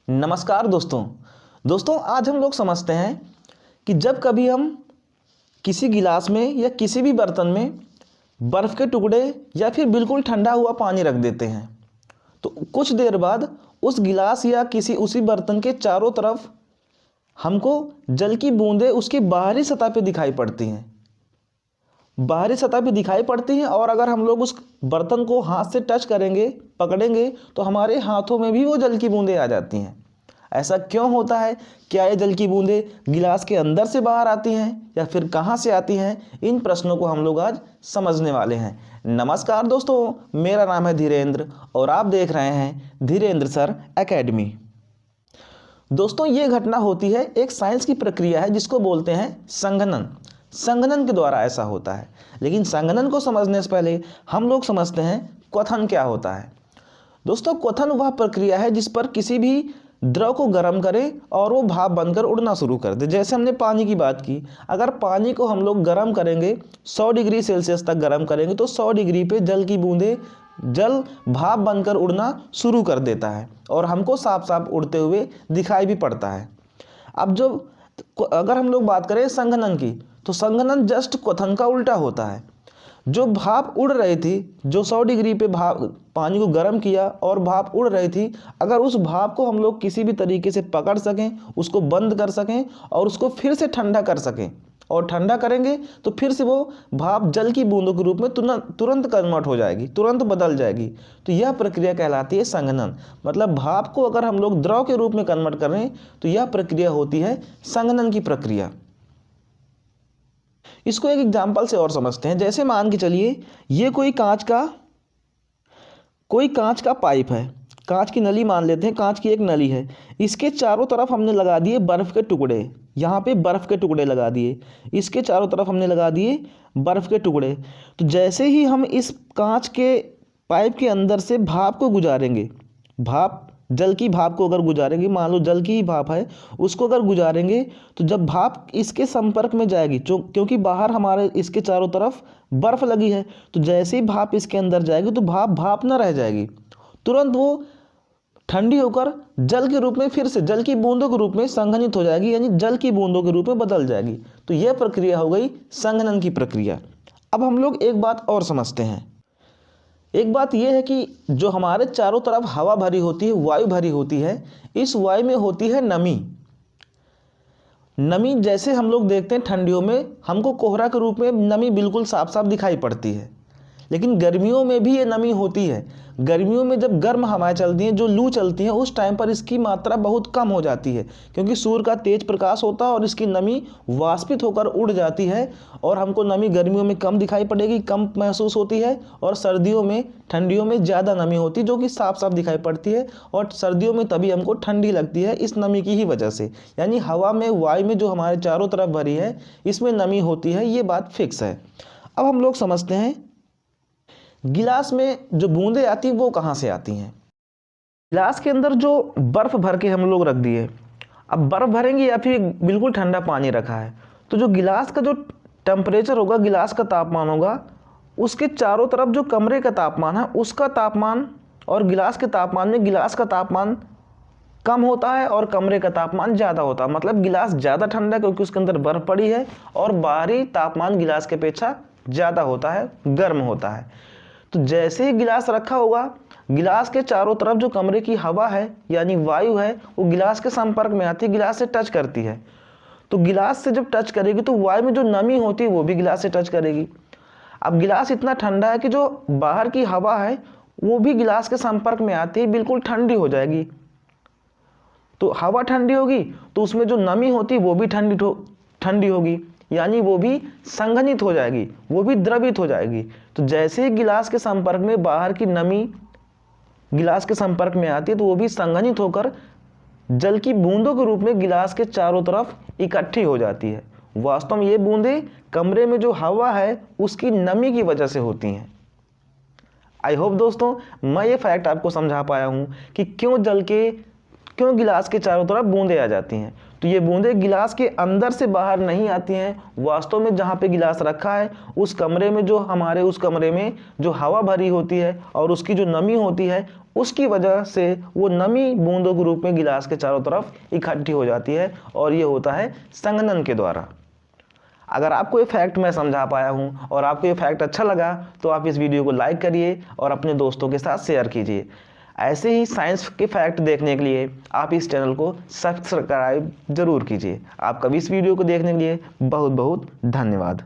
नमस्कार दोस्तों आज हम लोग समझते हैं कि जब कभी हम किसी गिलास में या किसी भी बर्तन में बर्फ़ के टुकड़े या फिर बिल्कुल ठंडा हुआ पानी रख देते हैं तो कुछ देर बाद उस गिलास या किसी उसी बर्तन के चारों तरफ हमको जल की बूंदें उसकी बाहरी सतह पे दिखाई पड़ती हैं। और अगर हम लोग उस बर्तन को हाथ से टच करेंगे, पकड़ेंगे तो हमारे हाथों में भी वो जल की बूंदें आ जाती हैं। ऐसा क्यों होता है? क्या ये जल की बूंदें गिलास के अंदर से बाहर आती हैं या फिर कहाँ से आती हैं? इन प्रश्नों को हम लोग आज समझने वाले हैं। नमस्कार दोस्तों, मेरा नाम है धीरेंद्र और आप देख रहे हैं धीरेंद्र सर एकेडमी। दोस्तों, ये घटना होती है, एक साइंस की प्रक्रिया है जिसको बोलते हैं संघनन। संघनन के द्वारा ऐसा होता है। लेकिन संघनन को समझने से पहले हम लोग समझते हैं क्वथन क्या होता है। दोस्तों, क्वथन वह प्रक्रिया है जिस पर किसी भी द्रव को गर्म करें और वो भाप बनकर उड़ना शुरू कर दे। जैसे हमने पानी की बात की, अगर पानी को हम लोग गर्म करेंगे, 100 डिग्री सेल्सियस तक गर्म करेंगे तो 100 डिग्री पे जल की बूंदें जल भाप बनकर उड़ना शुरू कर देता है और हमको साफ साफ उड़ते हुए दिखाई भी पड़ता है। अब अगर हम लोग बात करें संघनन की, तो संघनन जस्ट क्वथन का उल्टा होता है। जो भाप उड़ रही थी, जो 100 डिग्री पे भाप पानी को गर्म किया और भाप उड़ रही थी, अगर उस भाप को हम लोग किसी भी तरीके से पकड़ सकें, उसको बंद कर सकें और उसको फिर से ठंडा कर सकें और ठंडा करेंगे तो फिर से वो भाप जल की बूंदों के रूप में तुरंत कन्वर्ट हो जाएगी, तुरंत बदल जाएगी। तो यह प्रक्रिया कहलाती है संघनन। मतलब भाप को अगर हम लोग द्रव के रूप में कन्वर्ट करें तो यह प्रक्रिया होती है संघनन की प्रक्रिया। इसको एक एग्जाम्पल से और समझते हैं। जैसे मान के चलिए ये कोई कांच का पाइप है, कांच की नली मान लेते हैं, कांच की एक नली है। इसके चारों तरफ हमने लगा दिए बर्फ़ के टुकड़े, यहाँ पे बर्फ़ के टुकड़े लगा दिए, इसके चारों तरफ हमने लगा दिए बर्फ़ के टुकड़े। तो जैसे ही हम इस कांच के पाइप के अंदर से भाप को गुजारेंगे, जल की भाप को अगर गुजारेंगे, मान लो जल की ही भाप है, उसको अगर गुजारेंगे तो जब भाप इसके संपर्क में जाएगी, क्योंकि बाहर हमारे इसके चारों तरफ बर्फ़ लगी है, तो जैसे ही भाप इसके अंदर जाएगी तो भाप ना रह जाएगी, तुरंत वो ठंडी होकर जल के रूप में फिर से जल की बूंदों के रूप में संघनित हो जाएगी, यानी जल की बूंदों के रूप में बदल जाएगी। तो यह प्रक्रिया हो गई संघनन की प्रक्रिया। अब हम लोग एक बात और समझते हैं। एक बात यह है कि जो हमारे चारों तरफ हवा भरी होती है, वायु भरी होती है, इस वायु में होती है नमी। जैसे हम लोग देखते हैं ठंडियों में हमको कोहरा के रूप में नमी बिल्कुल साफ साफ दिखाई पड़ती है, लेकिन गर्मियों में भी ये नमी होती है। गर्मियों में जब गर्म हवाएं चलती हैं, जो लू चलती हैं, उस टाइम पर इसकी मात्रा बहुत कम हो जाती है, क्योंकि सूर्य का तेज प्रकाश होता है और इसकी नमी वाष्पित होकर उड़ जाती है और हमको नमी गर्मियों में कम दिखाई पड़ेगी, कम महसूस होती है। और सर्दियों में, ठंडियों में ज़्यादा नमी होती है, जो कि साफ साफ दिखाई पड़ती है। और सर्दियों में तभी हमको ठंडी लगती है, इस नमी की ही वजह से। यानी हवा में, वायु में जो हमारे चारों तरफ भरी है, इसमें नमी होती है, ये बात फिक्स है। अब हम लोग समझते हैं गिलास में जो बूंदें आती हैं वो कहाँ से आती हैं। गिलास के अंदर जो बर्फ़ भर के हम लोग रख दिए, अब बर्फ़ भरेंगे या फिर बिल्कुल ठंडा पानी रखा है, तो जो गिलास का जो टेम्परेचर होगा, गिलास का तापमान होगा, उसके चारों तरफ जो कमरे का तापमान है, उसका तापमान और गिलास के तापमान में गिलास का तापमान कम होता है और कमरे का तापमान ज़्यादा होता है। मतलब गिलास ज़्यादा ठंडा क्योंकि उसके अंदर बर्फ़ पड़ी है और बाहरी तापमान गिलास के अपेक्षा ज़्यादा होता है, गर्म होता है। तो जैसे ही गिलास रखा होगा, गिलास के चारों तरफ जो कमरे की हवा है यानी वायु है, वो गिलास के संपर्क में आती है, गिलास से टच करती है। तो गिलास से जब टच करेगी तो वायु में जो नमी होती है वो भी गिलास से टच करेगी। अब गिलास इतना ठंडा है कि जो बाहर की हवा है वो भी गिलास के संपर्क में आती है, बिल्कुल ठंडी हो जाएगी। तो हवा ठंडी होगी तो उसमें जो नमी होती है वो भी ठंडी होगी, यानी वो भी संघनित हो जाएगी, वो भी द्रवित हो जाएगी। तो जैसे ही गिलास के संपर्क में बाहर की नमी गिलास के संपर्क में आती है तो वो भी संघनित होकर जल की बूंदों के रूप में गिलास के चारों तरफ इकट्ठी हो जाती है। वास्तव में ये बूंदें कमरे में जो हवा है उसकी नमी की वजह से होती हैं। आई होप दोस्तों मैं ये फैक्ट आपको समझा पाया हूँ कि क्यों गिलास के चारों तरफ बूंदें आ जाती हैं। तो ये बूंदें गिलास के अंदर से बाहर नहीं आती हैं, वास्तव में जहाँ पे गिलास रखा है उस कमरे में जो हमारे उस कमरे में जो हवा भरी होती है और उसकी जो नमी होती है उसकी वजह से वो नमी बूंदों के रूप में गिलास के चारों तरफ इकट्ठी हो जाती है और ये होता है संघनन के द्वारा। अगर आपको ये फैक्ट मैं समझा पाया हूँ और आपको ये फैक्ट अच्छा लगा तो आप इस वीडियो को लाइक करिए और अपने दोस्तों के साथ शेयर कीजिए। ऐसे ही साइंस के फैक्ट देखने के लिए आप इस चैनल को सब्सक्राइब जरूर कीजिए। आपका इस वीडियो को देखने के लिए बहुत बहुत धन्यवाद।